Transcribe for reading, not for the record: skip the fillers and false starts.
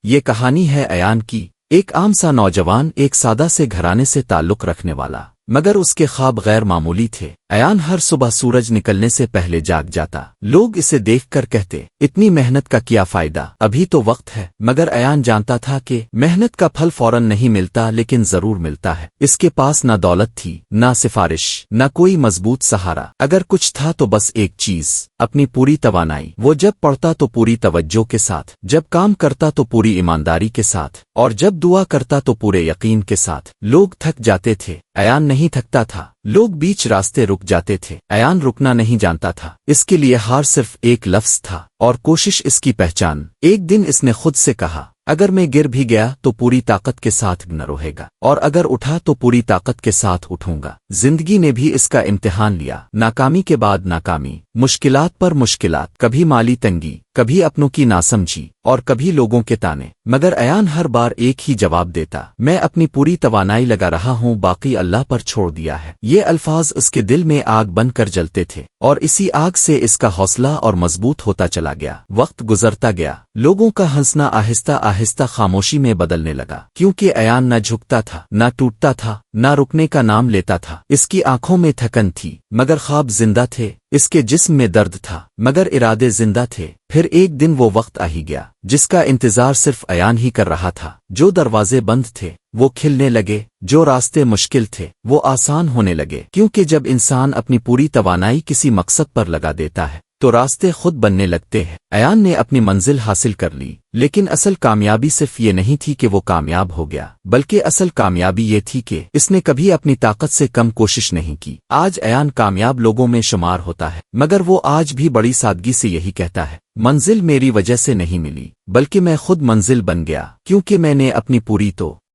یہ کہانی ہے ایان کی، ایک عام سا نوجوان، ایک سادہ سے گھرانے سے تعلق رکھنے والا، مگر اس کے خواب غیر معمولی تھے۔ ایان ہر صبح سورج نکلنے سے پہلے جاگ جاتا۔ لوگ اسے دیکھ کر کہتے، اتنی محنت کا کیا فائدہ، ابھی تو وقت ہے۔ مگر ایان جانتا تھا کہ محنت کا پھل فوراً نہیں ملتا، لیکن ضرور ملتا ہے۔ اس کے پاس نہ دولت تھی، نہ سفارش، نہ کوئی مضبوط سہارا۔ اگر کچھ تھا تو بس ایک چیز، اپنی پوری توانائی۔ وہ جب پڑھتا تو پوری توجہ کے ساتھ، جب کام کرتا تو پوری ایمانداری کے ساتھ، اور جب دعا کرتا تو پورے یقین کے ساتھ۔ لوگ تھک جاتے تھے، ایان نہیں تھکتا تھا۔ لوگ بیچ راستے رک جاتے تھے، ایان رکنا نہیں جانتا تھا۔ اس کے لیے ہار صرف ایک لفظ تھا، اور کوشش اس کی پہچان۔ ایک دن اس نے خود سے کہا، اگر میں گر بھی گیا تو پوری طاقت کے ساتھ نہ رہے گا، اور اگر اٹھا تو پوری طاقت کے ساتھ اٹھوں گا۔ زندگی نے بھی اس کا امتحان لیا، ناکامی کے بعد ناکامی، مشکلات پر مشکلات، کبھی مالی تنگی، کبھی اپنوں کی ناسمجھی، اور کبھی لوگوں کے تانے۔ مگر ایان ہر بار ایک ہی جواب دیتا، میں اپنی پوری توانائی لگا رہا ہوں، باقی اللہ پر چھوڑ دیا ہے۔ یہ الفاظ اس کے دل میں آگ بن کر جلتے تھے، اور اسی آگ سے اس کا حوصلہ اور مضبوط ہوتا چلا گیا۔ وقت گزرتا گیا، لوگوں کا ہنسنا آہستہ آہستہ خاموشی میں بدلنے لگا، کیونکہ ایان نہ جھکتا تھا، نہ ٹوٹتا تھا، نہ رکنے کا نام لیتا تھا۔ اس کی آنکھوں میں تھکن تھی، مگر خواب زندہ تھے۔ اس کے جسم میں درد تھا، مگر ارادے زندہ تھے۔ پھر ایک دن وہ وقت آ ہی گیا جس کا انتظار صرف ایان ہی کر رہا تھا۔ جو دروازے بند تھے وہ کھلنے لگے، جو راستے مشکل تھے وہ آسان ہونے لگے، کیونکہ جب انسان اپنی پوری توانائی کسی مقصد پر لگا دیتا ہے تو راستے خود بننے لگتے ہیں۔ ایان نے اپنی منزل حاصل کر لی، لیکن اصل کامیابی صرف یہ نہیں تھی کہ وہ کامیاب ہو گیا، بلکہ اصل کامیابی یہ تھی کہ اس نے کبھی اپنی طاقت سے کم کوشش نہیں کی۔ آج ایان کامیاب لوگوں میں شمار ہوتا ہے، مگر وہ آج بھی بڑی سادگی سے یہی کہتا ہے، منزل میری وجہ سے نہیں ملی، بلکہ میں خود منزل بن گیا، کیونکہ میں نے اپنی پوری تو